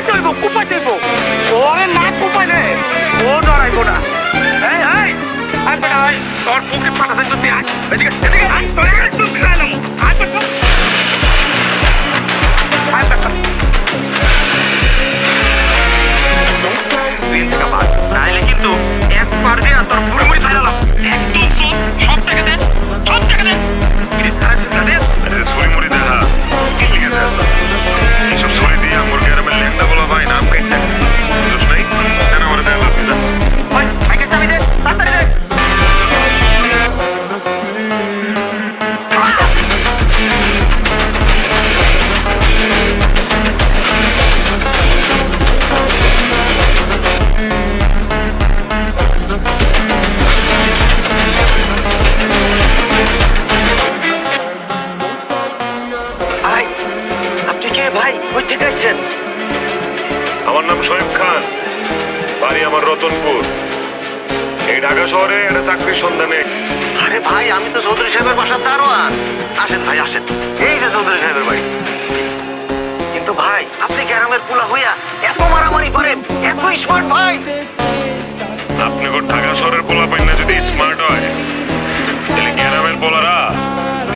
কুপাইতে হইব কুপাইতে হইব ওরে না কুপাইলে ও ডরাইব না এই এই আই বেটা আই তোর বুকে পাঠাছেন তুই আয় এদিকে এদিকে আয় তোর একটু খাইলাম আয় বেটা আয় বেটা নাইলে কিন্তু একবার দিয়ে তোর পুরো মুড়ি খাইলাম একদম সব টাকা দে সব টাকা দে ছুরি মুড়ি দেখা কি লিখে দেয় এইসব ছুরি দিয়ে আমার গ্রামের লেখটা বলা ভাই নাম কেটে বুঝছ নাই কেন আমার দেয় লাগবে ভাই সাইকেল চাবি দে তাড়াতাড়ি দে আমার নাম শোয়েব খান বাড়ি আমার রতনপুর এই ঢাকা শহরে একটা চাকরির সন্ধানে আরে ভাই আমি তো চৌধুরী সাহেবের বাসার দারোয়ান আসেন ভাই আসেন এই যে চৌধুরী সাহেবের বাড়ি কিন্তু ভাই আপনি গ্রামের পোলা হইয়া এত মারামারি করেন এত স্মার্ট ভাই আপনি ঢাকা শহরের পোলা